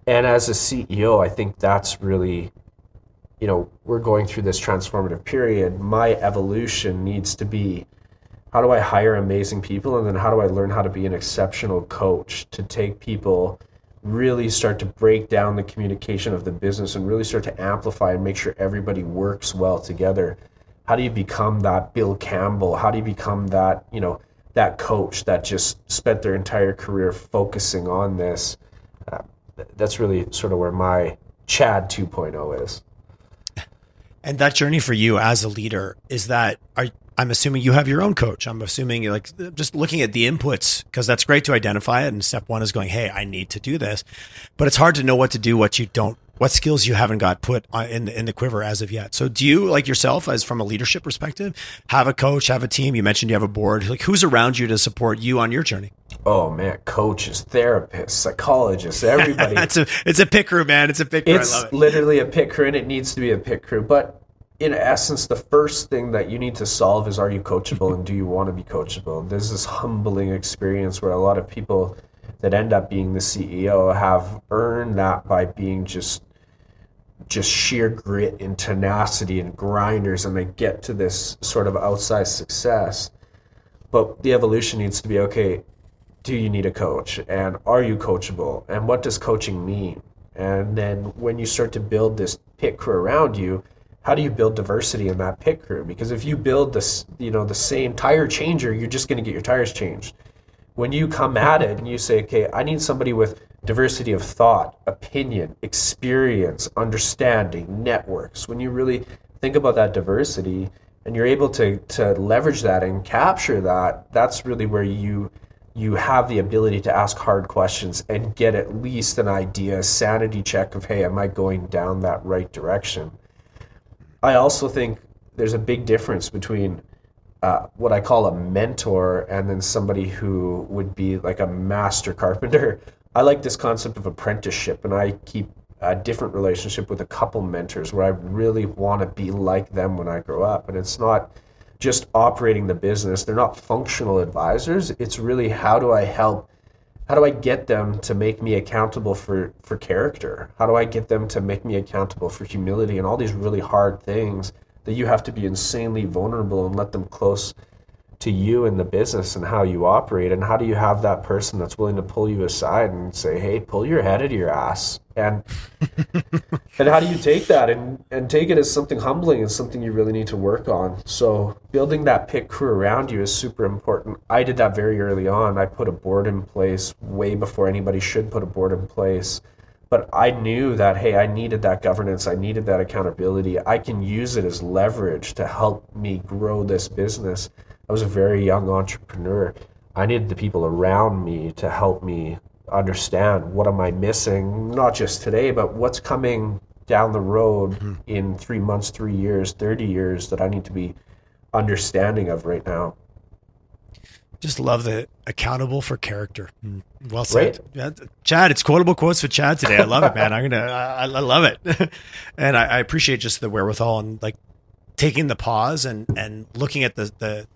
And as a CEO, I think that's really, we're going through this transformative period. My evolution needs to be, how do I hire amazing people? And then how do I learn how to be an exceptional coach to take people, really start to break down the communication of the business and really start to amplify and make sure everybody works well together? How do you become that Bill Campbell? How do you become that, that coach that just spent their entire career focusing on this? That's really sort of where my Chad 2.0 is. And that journey for you as a leader, is that, I'm assuming you have your own coach. I'm assuming you're like just looking at the inputs, because that's great to identify it. And step one is going, hey, I need to do this, but it's hard to know what to do, what skills you haven't got put in the quiver as of yet. So do you, like yourself, as from a leadership perspective, have a coach, have a team? You mentioned you have a board. Like, who's around you to support you on your journey? Oh man, coaches, therapists, psychologists, everybody. It's a pit crew, man. It's a pit crew. It's I love it. Literally a pit crew, and it needs to be a pit crew. But in essence, the first thing that you need to solve is, are you coachable and do you want to be coachable? There's this humbling experience where a lot of people that end up being the CEO have earned that by being just sheer grit and tenacity and grinders, and they get to this sort of outsized success. But the evolution needs to be, okay, do you need a coach? And are you coachable? And what does coaching mean? And then when you start to build this pit crew around you, how do you build diversity in that pit crew? Because if you build this, the same tire changer, you're just going to get your tires changed. When you come at it and you say, okay, I need somebody with diversity of thought, opinion, experience, understanding, networks. When you really think about that diversity and you're able to leverage that and capture that, that's really where you have the ability to ask hard questions and get at least an idea, a sanity check of, hey, am I going down that right direction? I also think there's a big difference between what I call a mentor and then somebody who would be like a master carpenter. I like this concept of apprenticeship, and I keep a different relationship with a couple mentors where I really want to be like them when I grow up. And it's not just operating the business. They're not functional advisors. It's really how do I get them to make me accountable for character? How do I get them to make me accountable for humility and all these really hard things that you have to be insanely vulnerable and let them close to you in the business and how you operate? And how do you have that person that's willing to pull you aside and say, hey, pull your head out of your ass? And and how do you take that and take it as something humbling and something you really need to work on? So building that pit crew around you is super important. I did that very early on. I put a board in place way before anybody should put a board in place. But I knew that, hey, I needed that governance. I needed that accountability. I can use it as leverage to help me grow this business. I was a very young entrepreneur. I needed the people around me to help me understand what am I missing, not just today, but what's coming down the road in 3 months, 3 years, 30 years that I need to be understanding of right now. Just love the accountable for character. Well said. Right? Yeah, Chad, it's quotable quotes for Chad today. I love it, man. I love it. And I appreciate just the wherewithal and like taking the pause and looking at the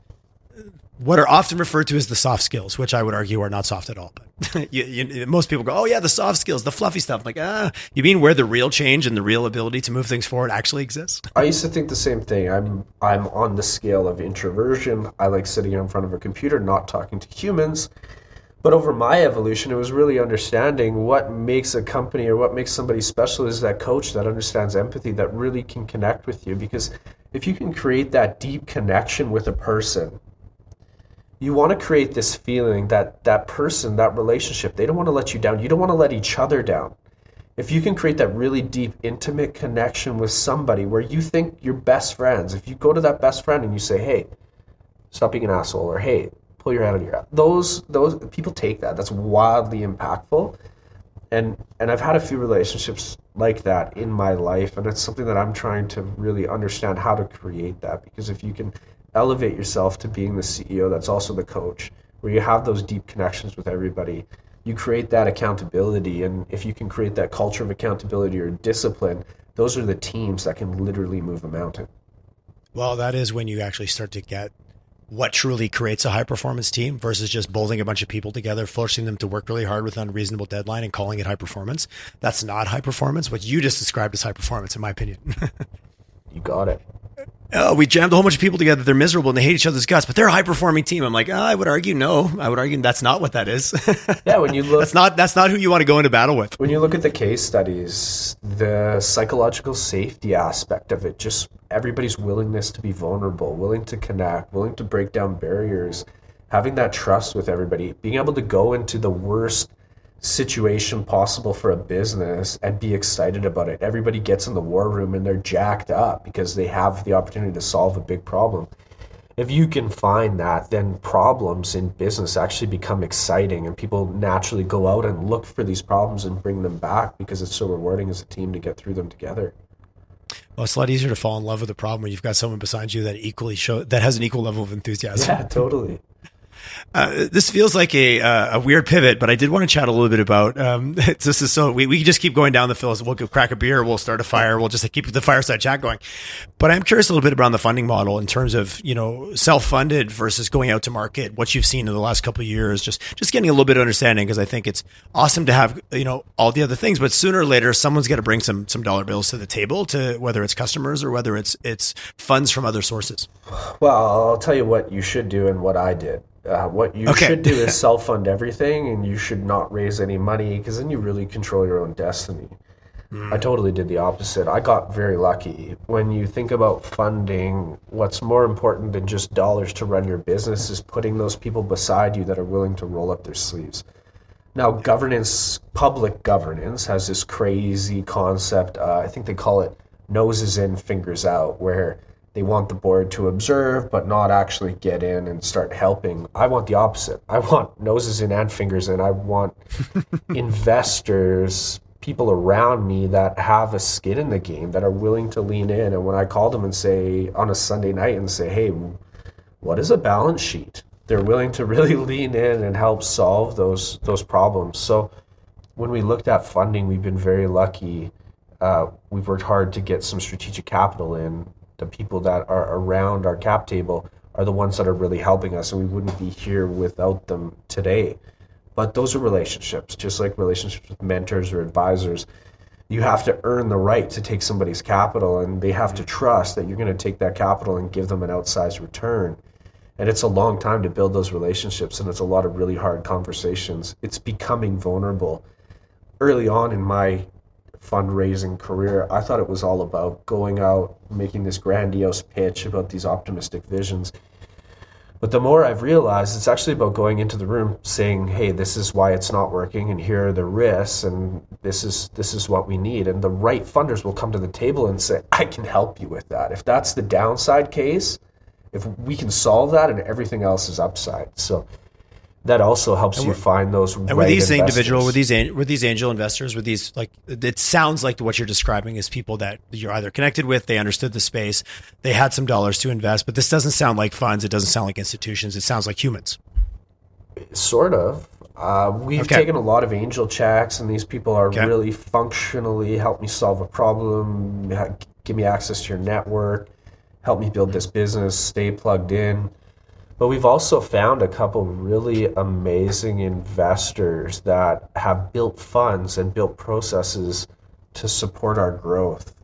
what are often referred to as the soft skills, which I would argue are not soft at all. But most people go, oh yeah, the soft skills, the fluffy stuff. I'm like, you mean where the real change and the real ability to move things forward actually exists? I used to think the same thing. I'm on the scale of introversion. I like sitting in front of a computer, not talking to humans. But over my evolution, it was really understanding what makes a company or what makes somebody special is that coach that understands empathy, that really can connect with you. Because if you can create that deep connection with a person, you want to create this feeling that that person, that relationship, they don't want to let you down. You don't want to let each other down. If you can create that really deep, intimate connection with somebody where you think you're best friends, if you go to that best friend and you say, hey, stop being an asshole, or hey, pull your head out of your ass. Those people take that. That's wildly impactful. And I've had a few relationships like that in my life, and it's something that I'm trying to really understand how to create that. Because if you can elevate yourself to being the CEO that's also the coach, where you have those deep connections with everybody, you create that accountability. And if you can create that culture of accountability or discipline, those are the teams that can literally move a mountain. Well, that is when you actually start to get what truly creates a high performance team versus just bolting a bunch of people together, forcing them to work really hard with an unreasonable deadline and calling it high performance. That's not high performance. What you just described is high performance, in my opinion. You got it. We jammed a whole bunch of people together. They're miserable and they hate each other's guts, but they're a high performing team. I'm like, I would argue no. I would argue that's not what that is. Yeah, when you look, that's not who you want to go into battle with. When you look at the case studies, the psychological safety aspect of it, just everybody's willingness to be vulnerable, willing to connect, willing to break down barriers, having that trust with everybody, being able to go into the worst situation possible for a business and be excited about it. Everybody gets in the war room and they're jacked up because they have the opportunity to solve a big problem. If you can find that, then problems in business actually become exciting and people naturally go out and look for these problems and bring them back because it's so rewarding as a team to get through them together. Well, it's a lot easier to fall in love with a problem when you've got someone beside you that has an equal level of enthusiasm. Yeah, totally. This feels like a weird pivot, but I did want to chat a little bit about this is so we just keep going down the field. We'll go crack a beer, we'll start a fire, we'll just keep the fireside chat going. But I'm curious a little bit around the funding model in terms of self-funded versus going out to market. What you've seen in the last couple of years, just getting a little bit of understanding, because I think it's awesome to have all the other things, but sooner or later someone's got to bring some dollar bills to the table, to whether it's customers or whether it's funds from other sources. Well, I'll tell you what you should do and what I did. What you should do is self-fund everything, and you should not raise any money, because then you really control your own destiny. I totally did the opposite. I got very lucky. When you think about funding, what's more important than just dollars to run your business is putting those people beside you that are willing to roll up their sleeves. Now, governance, public governance, has this crazy concept. I think they call it noses in, fingers out, where they want the board to observe but not actually get in and start helping. I want the opposite. I want noses in and fingers in. I want investors, people around me that have a skin in the game, that are willing to lean in. And when I call them and say on a Sunday night and say, hey, what is a balance sheet? They're willing to really lean in and help solve those problems. So when we looked at funding, we've been very lucky. We've worked hard to get some strategic capital in. The people that are around our cap table are the ones that are really helping us, and we wouldn't be here without them today. But those are relationships, just like relationships with mentors or advisors. You have to earn the right to take somebody's capital, and they have to trust that you're going to take that capital and give them an outsized return. And it's a long time to build those relationships, and it's a lot of really hard conversations. It's becoming vulnerable. Early on in my fundraising career, I thought it was all about going out, making this grandiose pitch about these optimistic visions. But the more I've realized, it's actually about going into the room saying, hey, this is why it's not working, and here are the risks, and this is what we need. And the right funders will come to the table and say, I can help you with that. If that's the downside case, if we can solve that, and everything else is upside. So that also helps you find those right investors. And were these individual, were these angel investors, were these, like, it sounds like what you're describing is people that you're either connected with, they understood the space, they had some dollars to invest, but this doesn't sound like funds, it doesn't sound like institutions, it sounds like humans. Sort of. We've taken a lot of angel checks, and these people are really functionally help me solve a problem, give me access to your network, help me build this business, stay plugged in. But we've also found a couple really amazing investors that have built funds and built processes to support our growth.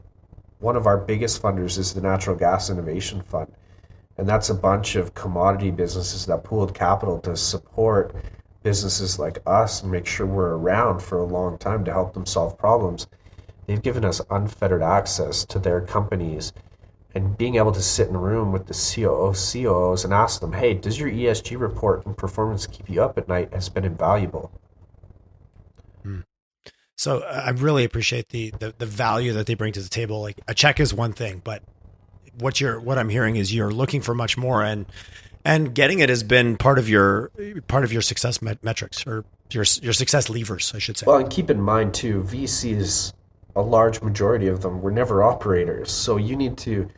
One of our biggest funders is the Natural Gas Innovation Fund. And that's a bunch of commodity businesses that pooled capital to support businesses like us and make sure we're around for a long time to help them solve problems. They've given us unfettered access to their companies. And being able to sit in a room with the COOs and ask them, hey, does your ESG report and performance keep you up at night, has been invaluable. So I really appreciate the value that they bring to the table. Like, a check is one thing, but what I'm hearing is you're looking for much more, and getting it has been part of your success metrics, or your success levers, I should say. Well, and keep in mind too, VCs, a large majority of them were never operators. So you need to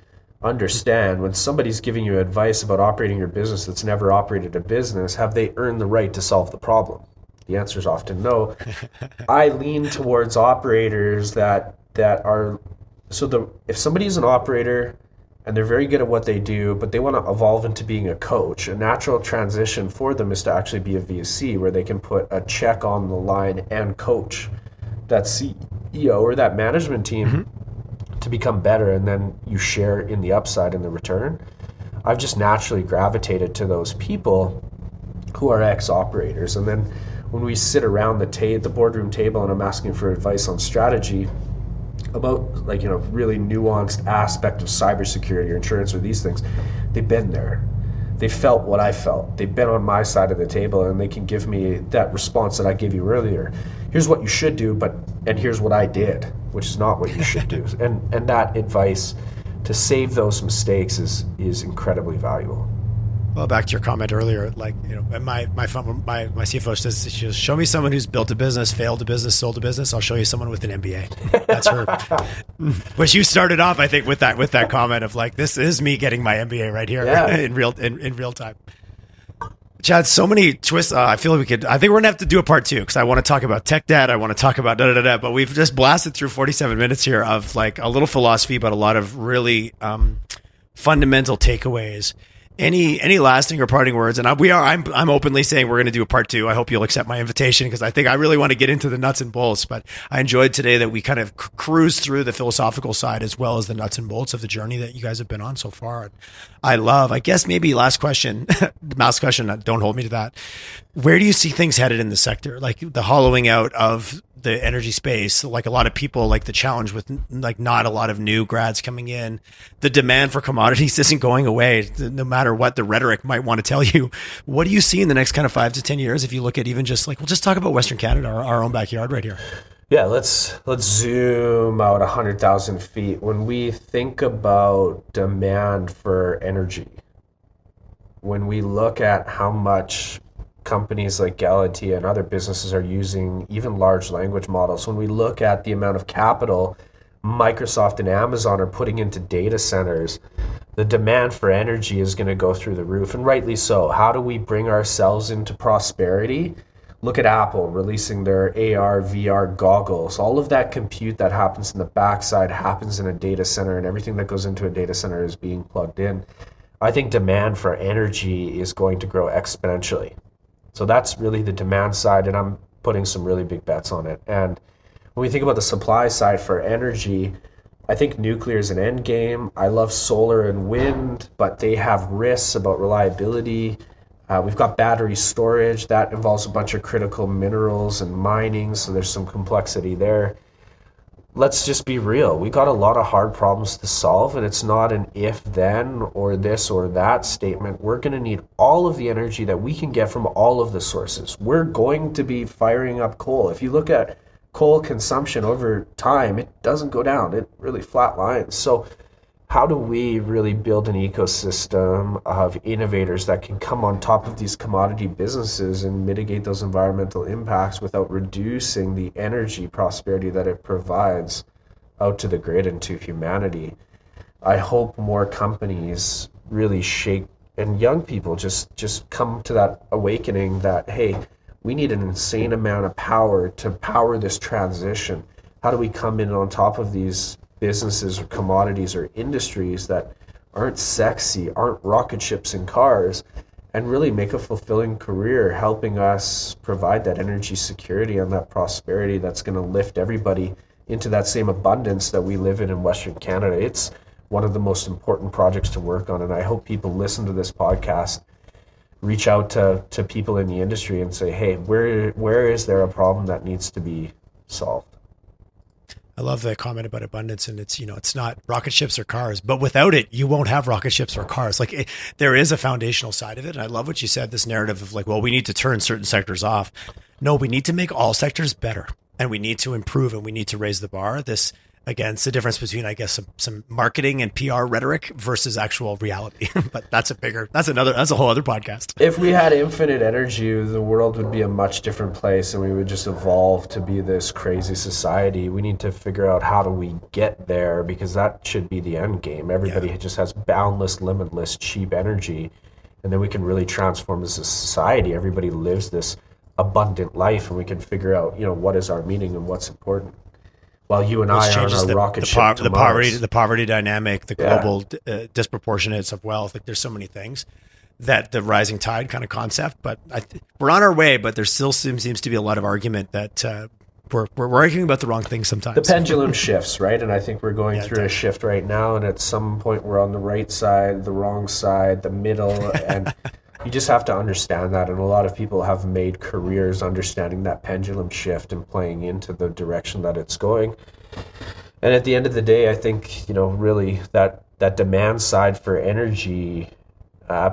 understand, when somebody's giving you advice about operating your business that's never operated a business, have they earned the right to solve the problem? The answer is often no. I lean towards operators that are, if somebody's an operator and they're very good at what they do, but they want to evolve into being a coach, a natural transition for them is to actually be a VC, where they can put a check on the line and coach that CEO or that management team to become better, and then you share in the upside and the return. I've just naturally gravitated to those people who are ex-operators. And then when we sit around the boardroom table and I'm asking for advice on strategy about, really nuanced aspect of cybersecurity or insurance or these things, they've been there. They felt what I felt. They've been on my side of the table, and they can give me that response that I gave you earlier. Here's what you should do, and here's what I did, which is not what you should do. And that advice to save those mistakes is incredibly valuable. Well, back to your comment earlier, my CFO says, she goes, show me someone who's built a business, failed a business, sold a business. I'll show you someone with an MBA. That's her. But you started off, I think, with that comment of, like, this is me getting my MBA right here in real time. Chad, so many twists. I feel like I think we're gonna have to do a part 2, because I want to talk about tech debt. I want to talk about but we've just blasted through 47 minutes here of, like, a little philosophy, but a lot of really fundamental takeaways. Any lasting or parting words? And I'm openly saying we're going to do a part 2. I hope you'll accept my invitation because I think I really want to get into the nuts and bolts. But I enjoyed today that we kind of cruised through the philosophical side as well as the nuts and bolts of the journey that you guys have been on so far. I guess maybe last question, don't hold me to that. Where do you see things headed in the sector? Like the hollowing out of the energy space, like a lot of people, like the challenge with like not a lot of new grads coming in, the demand for commodities isn't going away, no matter what the rhetoric might want to tell you. What do you see in the next kind of 5 to 10 years? If you look at even just like, we'll just talk about Western Canada, our own backyard right here. Yeah, let's zoom out 100,000 feet. When we think about demand for energy, when we look at how much companies like Galatea and other businesses are using even large language models, when we look at the amount of capital Microsoft and Amazon are putting into data centers, the demand for energy is going to go through the roof, and rightly so. How do we bring ourselves into prosperity? Look at Apple releasing their AR, VR goggles. All of that compute that happens in the backside happens in a data center, and everything that goes into a data center is being plugged in. I think demand for energy is going to grow exponentially. So that's really the demand side, and I'm putting some really big bets on it. And when we think about the supply side for energy, I think nuclear is an end game. I love solar and wind, but they have risks about reliability. We've got battery storage. That involves a bunch of critical minerals and mining, so there's some complexity there. Let's just be real. We got a lot of hard problems to solve, and it's not an if then or this or that statement. We're going to need all of the energy that we can get from all of the sources. We're going to be firing up coal. If you look at coal consumption over time, it doesn't go down. It really flatlines. So how do we really build an ecosystem of innovators that can come on top of these commodity businesses and mitigate those environmental impacts without reducing the energy prosperity that it provides out to the grid and to humanity? I hope more companies really shake, and young people just come to that awakening that, hey, we need an insane amount of power to power this transition. How do we come in on top of these businesses or commodities or industries that aren't sexy, aren't rocket ships and cars, and really make a fulfilling career helping us provide that energy security and that prosperity that's going to lift everybody into that same abundance that we live in Western Canada. It's one of the most important projects to work on, and I hope people listen to this podcast, reach out to people in the industry and say, hey, where is there a problem that needs to be solved? I love the comment about abundance, and it's not rocket ships or cars, but without it, you won't have rocket ships or cars. There is a foundational side of it. And I love what you said, this narrative of like, well, we need to turn certain sectors off. No, we need to make all sectors better, and we need to improve, and we need to raise the bar. Again, it's the difference between, I guess, some marketing and PR rhetoric versus actual reality. But that's a whole other podcast. If we had infinite energy, the world would be a much different place, and we would just evolve to be this crazy society. We need to figure out how do we get there, because that should be the end game. Everybody just has boundless, limitless, cheap energy, and then we can really transform as a society. Everybody lives this abundant life, and we can figure out, what is our meaning and what's important. While you and I are on a rocket ship to Mars. The poverty dynamic, the global disproportionates of wealth. Like, there's so many things that the rising tide kind of concept. But we're on our way. But there still seems to be a lot of argument that we're arguing about the wrong things sometimes. The pendulum shifts, right? And I think we're going through a shift right now. And at some point, we're on the right side, the wrong side, the middle, and you just have to understand that, and a lot of people have made careers understanding that pendulum shift and playing into the direction that it's going. And at the end of the day, I think, really that demand side for energy,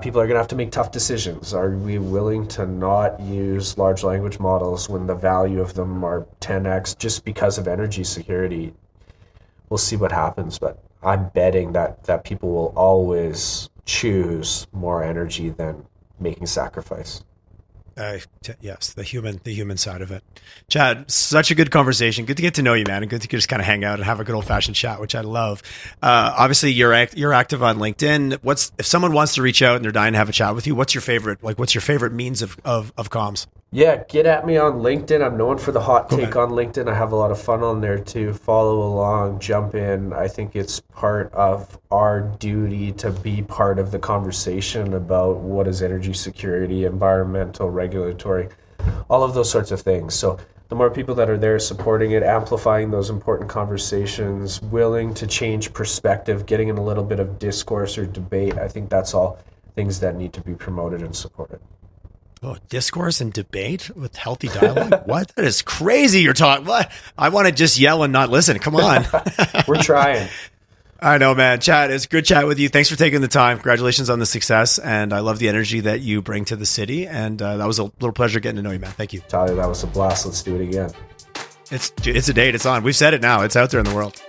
people are going to have to make tough decisions. Are we willing to not use large language models when the value of them are 10x just because of energy security? We'll see what happens, but I'm betting that people will always choose more energy than making sacrifice. Yes, the human side of it. Chad, such a good conversation. Good to get to know you, man, and good to just kind of hang out and have a good old fashioned chat, which I love. Obviously, you're active on LinkedIn. If someone wants to reach out and they're dying to have a chat with you, what's your favorite means of comms? Yeah, get at me on LinkedIn. I'm known for the hot Cool, take man. on LinkedIn. I have a lot of fun on there too. Follow along, jump in. I think it's part of our duty to be part of the conversation about what is energy security, environmental, regulatory, all of those sorts of things. So the more people that are there supporting it, amplifying those important conversations, willing to change perspective, getting in a little bit of discourse or debate, I think that's all things that need to be promoted and supported. Oh, discourse and debate with healthy dialogue. What? That is crazy. You're talking. What? I want to just yell and not listen. Come on. We're trying. I know, man. Chad, it's good chat with you. Thanks for taking the time. Congratulations on the success. And I love the energy that you bring to the city. And that was a little pleasure getting to know you, man. Thank you. Tyler, that was a blast. Let's do it again. It's a date. It's on. We've said it now. It's out there in the world.